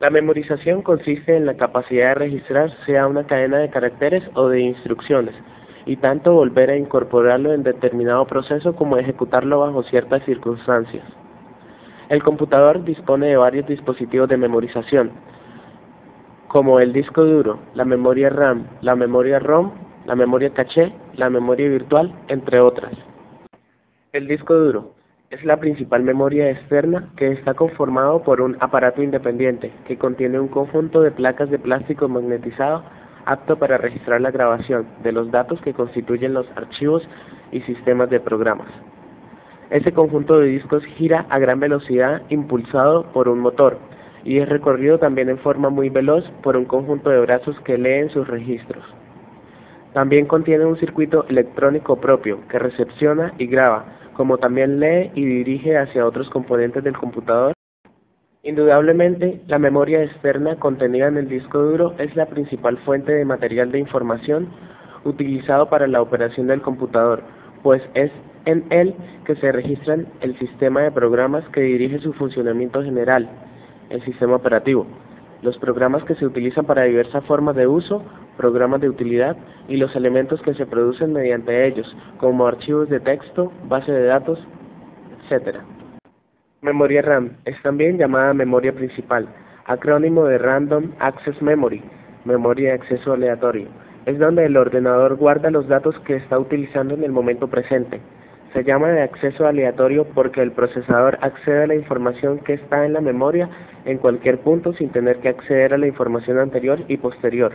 La memorización consiste en la capacidad de registrar sea una cadena de caracteres o de instrucciones, y tanto volver a incorporarlo en determinado proceso como ejecutarlo bajo ciertas circunstancias. El computador dispone de varios dispositivos de memorización, como el disco duro, la memoria RAM, la memoria ROM, la memoria caché, la memoria virtual, entre otras. El disco duro es la principal memoria externa que está conformado por un aparato independiente que contiene un conjunto de placas de plástico magnetizado apto para registrar la grabación de los datos que constituyen los archivos y sistemas de programas. Ese conjunto de discos gira a gran velocidad impulsado por un motor y es recorrido también en forma muy veloz por un conjunto de brazos que leen sus registros. También contiene un circuito electrónico propio que recepciona y graba, como también lee y dirige hacia otros componentes del computador. Indudablemente, la memoria externa contenida en el disco duro es la principal fuente de material de información utilizado para la operación del computador, pues es en él que se registran el sistema de programas que dirige su funcionamiento general, el sistema operativo, los programas que se utilizan para diversas formas de uso, programas de utilidad y los elementos que se producen mediante ellos, como archivos de texto, base de datos, etc. Memoria RAM es también llamada memoria principal, acrónimo de Random Access Memory, memoria de acceso aleatorio. Es donde el ordenador guarda los datos que está utilizando en el momento presente. Se llama de acceso aleatorio porque el procesador accede a la información que está en la memoria en cualquier punto sin tener que acceder a la información anterior y posterior.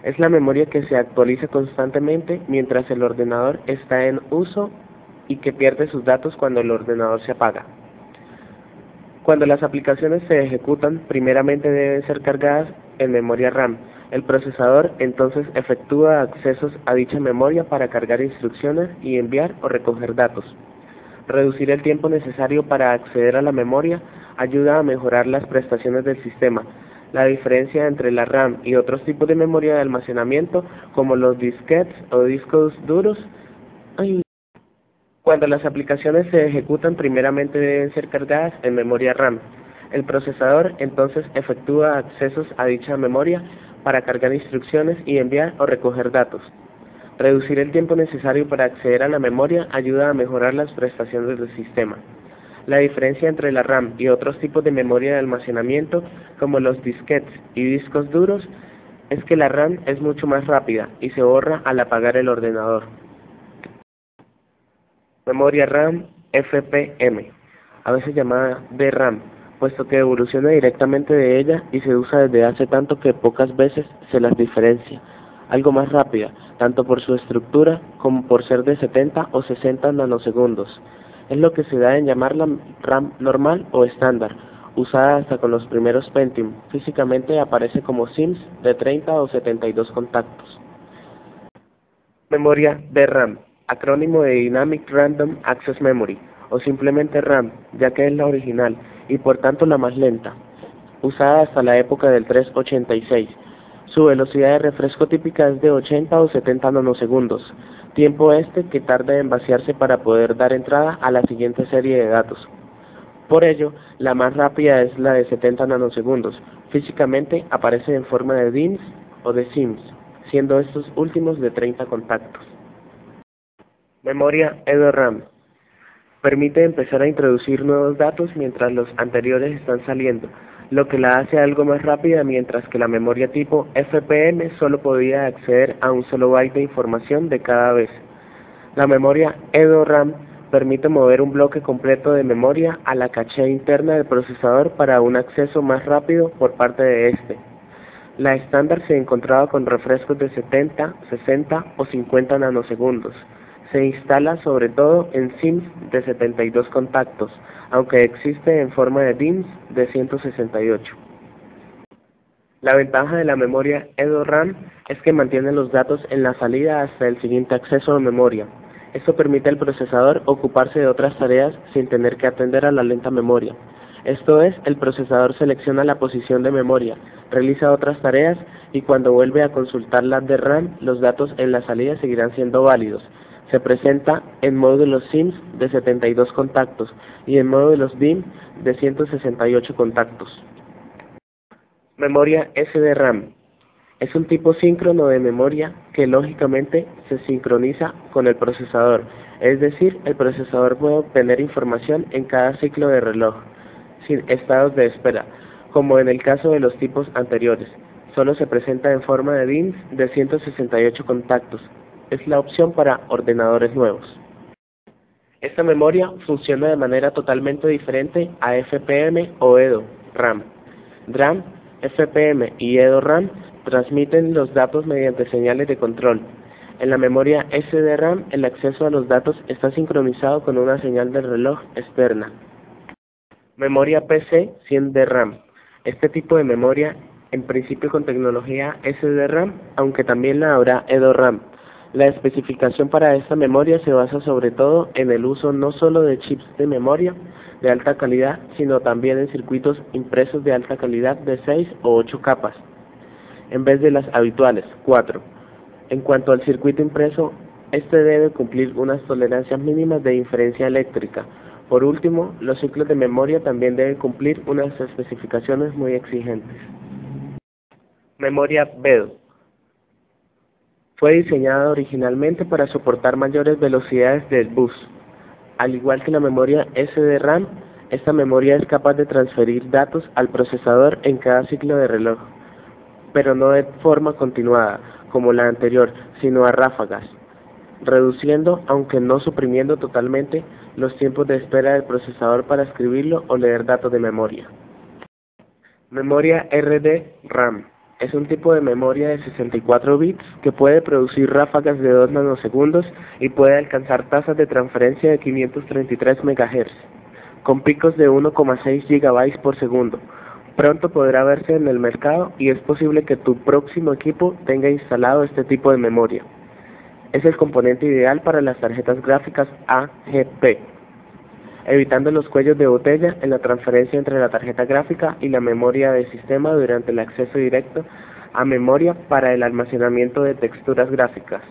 Es la memoria que se actualiza constantemente mientras el ordenador está en uso y que pierde sus datos cuando el ordenador se apaga. Cuando las aplicaciones se ejecutan, primeramente deben ser cargadas en memoria RAM. El procesador entonces efectúa accesos a dicha memoria para cargar instrucciones y enviar o recoger datos. Reducir el tiempo necesario para acceder a la memoria ayuda a mejorar las prestaciones del sistema. La diferencia entre la RAM y otros tipos de memoria de almacenamiento, como los disquetes o discos duros, cuando las aplicaciones se ejecutan, primeramente deben ser cargadas en memoria RAM. El procesador entonces efectúa accesos a dicha memoria para cargar instrucciones y enviar o recoger datos. Reducir el tiempo necesario para acceder a la memoria ayuda a mejorar las prestaciones del sistema. La diferencia entre la RAM y otros tipos de memoria de almacenamiento, como los disquetes y discos duros, es que la RAM es mucho más rápida y se borra al apagar el ordenador. Memoria RAM FPM, a veces llamada DRAM, puesto que evoluciona directamente de ella y se usa desde hace tanto que pocas veces se las diferencia. Algo más rápida, tanto por su estructura como por ser de 70 o 60 nanosegundos. Es lo que se da en llamarla RAM normal o estándar, usada hasta con los primeros Pentium. Físicamente aparece como SIMs de 30 o 72 contactos. Memoria DRAM, acrónimo de Dynamic Random Access Memory, o simplemente RAM, ya que es la original y por tanto la más lenta, usada hasta la época del 386. Su velocidad de refresco típica es de 80 o 70 nanosegundos, tiempo este que tarda en vaciarse para poder dar entrada a la siguiente serie de datos. Por ello, la más rápida es la de 70 nanosegundos. Físicamente aparece en forma de DIMMs o de SIMs, siendo estos últimos de 30 contactos. Memoria EDORAM. Permite empezar a introducir nuevos datos mientras los anteriores están saliendo, lo que la hace algo más rápida, mientras que la memoria tipo FPM solo podía acceder a un solo byte de información de cada vez. La memoria EDORAM permite mover un bloque completo de memoria a la caché interna del procesador para un acceso más rápido por parte de este. La estándar se encontraba con refrescos de 70, 60 o 50 nanosegundos. Se instala sobre todo en SIMs de 72 contactos, aunque existe en forma de DIMMs de 168. La ventaja de la memoria EDORAM es que mantiene los datos en la salida hasta el siguiente acceso a memoria. Esto permite al procesador ocuparse de otras tareas sin tener que atender a la lenta memoria. Esto es, el procesador selecciona la posición de memoria, realiza otras tareas y cuando vuelve a consultar la DRAM, los datos en la salida seguirán siendo válidos. Se presenta en módulos SIMs de 72 contactos y en módulos DIMM de 168 contactos. Memoria SDRAM. Es un tipo síncrono de memoria que lógicamente se sincroniza con el procesador, es decir, el procesador puede obtener información en cada ciclo de reloj, sin estados de espera, como en el caso de los tipos anteriores. Solo se presenta en forma de DIMMs de 168 contactos. Es la opción para ordenadores nuevos. Esta memoria funciona de manera totalmente diferente a FPM o EDO RAM. DRAM, FPM y EDO RAM transmiten los datos mediante señales de control. En la memoria SDRAM, el acceso a los datos está sincronizado con una señal de reloj externa. Memoria PC 100 de RAM. Este tipo de memoria, en principio con tecnología SDRAM, aunque también la habrá EDO RAM. La especificación para esta memoria se basa sobre todo en el uso no solo de chips de memoria de alta calidad, sino también en circuitos impresos de alta calidad de 6 o 8 capas, en vez de las habituales, 4. En cuanto al circuito impreso, este debe cumplir unas tolerancias mínimas de inferencia eléctrica. Por último, los ciclos de memoria también deben cumplir unas especificaciones muy exigentes. Memoria BEDO. Fue diseñada originalmente para soportar mayores velocidades del bus. Al igual que la memoria SDRAM, esta memoria es capaz de transferir datos al procesador en cada ciclo de reloj, pero no de forma continuada, como la anterior, sino a ráfagas, reduciendo, aunque no suprimiendo totalmente, los tiempos de espera del procesador para escribirlo o leer datos de memoria. Memoria RD-RAM. Es un tipo de memoria de 64 bits que puede producir ráfagas de 2 nanosegundos y puede alcanzar tasas de transferencia de 533 MHz, con picos de 1,6 GB por segundo. Pronto podrá verse en el mercado y es posible que tu próximo equipo tenga instalado este tipo de memoria. Es el componente ideal para las tarjetas gráficas AGP, evitando los cuellos de botella en la transferencia entre la tarjeta gráfica y la memoria de sistema durante el acceso directo a memoria para el almacenamiento de texturas gráficas.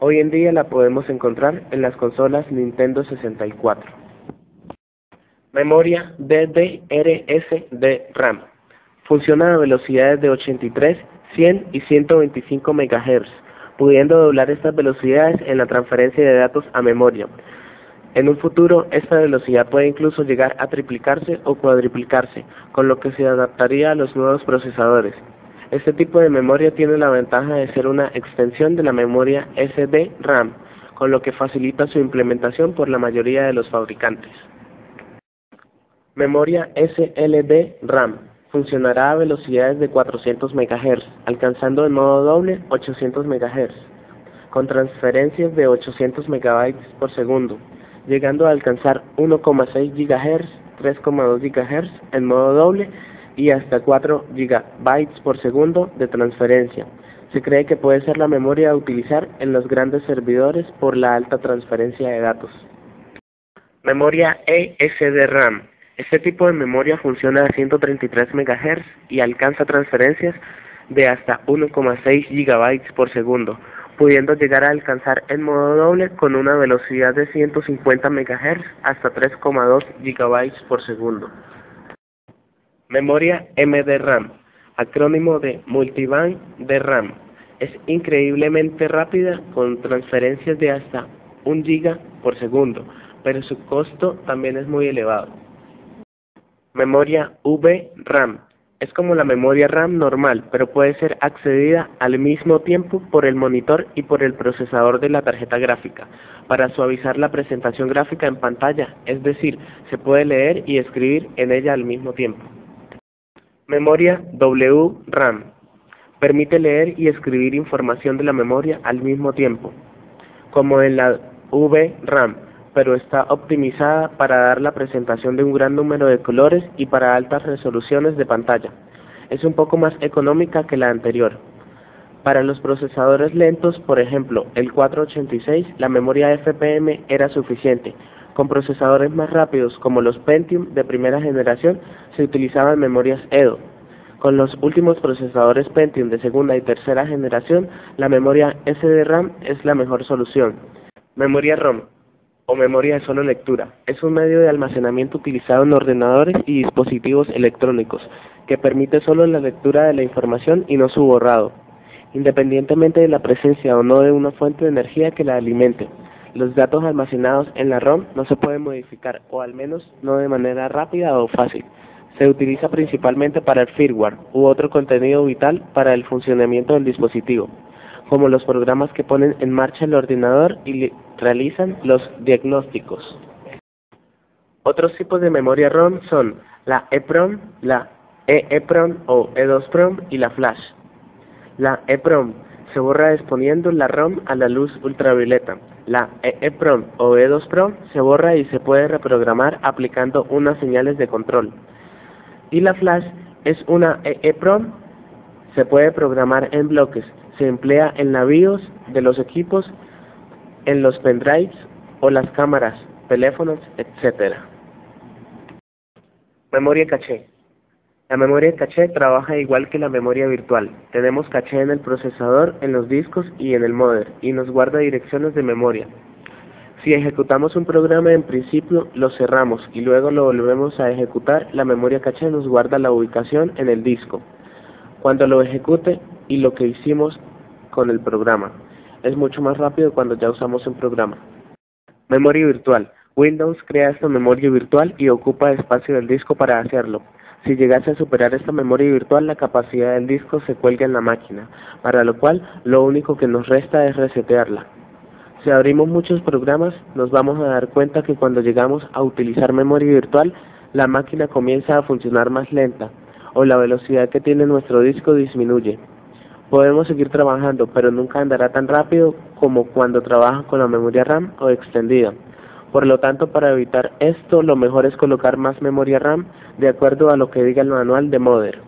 Hoy en día la podemos encontrar en las consolas Nintendo 64. Memoria DDR-SD-RAM. Funciona a velocidades de 83, 100 y 125 MHz, pudiendo doblar estas velocidades en la transferencia de datos a memoria. En un futuro, esta velocidad puede incluso llegar a triplicarse o cuadriplicarse, con lo que se adaptaría a los nuevos procesadores. Este tipo de memoria tiene la ventaja de ser una extensión de la memoria SD-RAM, con lo que facilita su implementación por la mayoría de los fabricantes. Memoria SLD-RAM. Funcionará a velocidades de 400 MHz, alcanzando en modo doble 800 MHz, con transferencias de 800 MB por segundo, llegando a alcanzar 1,6 GHz, 3,2 GHz en modo doble y hasta 4 GB por segundo de transferencia. Se cree que puede ser la memoria a utilizar en los grandes servidores por la alta transferencia de datos. Memoria ESD-RAM. Este tipo de memoria funciona a 133 MHz y alcanza transferencias de hasta 1,6 GB por segundo, pudiendo llegar a alcanzar en modo doble con una velocidad de 150 MHz hasta 3,2 GB por segundo. Memoria MD-RAM, acrónimo de Multiband de RAM. Es increíblemente rápida con transferencias de hasta 1 GB por segundo, pero su costo también es muy elevado. Memoria VRAM. Es como la memoria RAM normal, pero puede ser accedida al mismo tiempo por el monitor y por el procesador de la tarjeta gráfica, para suavizar la presentación gráfica en pantalla, es decir, se puede leer y escribir en ella al mismo tiempo. Memoria WRAM. Permite leer y escribir información de la memoria al mismo tiempo, como en la VRAM, pero está optimizada para dar la presentación de un gran número de colores y para altas resoluciones de pantalla. Es un poco más económica que la anterior. Para los procesadores lentos, por ejemplo, el 486, la memoria FPM era suficiente. Con procesadores más rápidos, como los Pentium de primera generación, se utilizaban memorias EDO. Con los últimos procesadores Pentium de segunda y tercera generación, la memoria SDRAM es la mejor solución. Memoria ROM. o memoria de solo lectura. Es un medio de almacenamiento utilizado en ordenadores y dispositivos electrónicos, que permite solo la lectura de la información y no su borrado, independientemente de la presencia o no de una fuente de energía que la alimente. Los datos almacenados en la ROM no se pueden modificar, o al menos no de manera rápida o fácil. Se utiliza principalmente para el firmware u otro contenido vital para el funcionamiento del dispositivo, como los programas que ponen en marcha el ordenador y realizan los diagnósticos. Otros tipos de memoria ROM son la EEPROM, la EEPROM o E2PROM y la flash. La EEPROM se borra exponiendo la ROM a la luz ultravioleta. La EEPROM o E2PROM se borra y se puede reprogramar aplicando unas señales de control. Y la flash es una EEPROM, se puede programar en bloques, se emplea en la BIOS de los equipos, en los pendrives o las cámaras, teléfonos, etc. Memoria caché. La memoria caché trabaja igual que la memoria virtual. Tenemos caché en el procesador, en los discos y en el modem, y nos guarda direcciones de memoria. Si ejecutamos un programa, en principio lo cerramos y luego lo volvemos a ejecutar, la memoria caché nos guarda la ubicación en el disco, cuando lo ejecute y lo que hicimos con el programa. Es mucho más rápido cuando ya usamos un programa. Memoria virtual. Windows crea esta memoria virtual y ocupa espacio del disco para hacerlo. Si llegase a superar esta memoria virtual, la capacidad del disco se cuelga en la máquina, para lo cual lo único que nos resta es resetearla. Si abrimos muchos programas, nos vamos a dar cuenta que cuando llegamos a utilizar memoria virtual, la máquina comienza a funcionar más lenta, o la velocidad que tiene nuestro disco disminuye. Podemos seguir trabajando, pero nunca andará tan rápido como cuando trabaja con la memoria RAM o extendida. Por lo tanto, para evitar esto, lo mejor es colocar más memoria RAM de acuerdo a lo que diga el manual de Mother.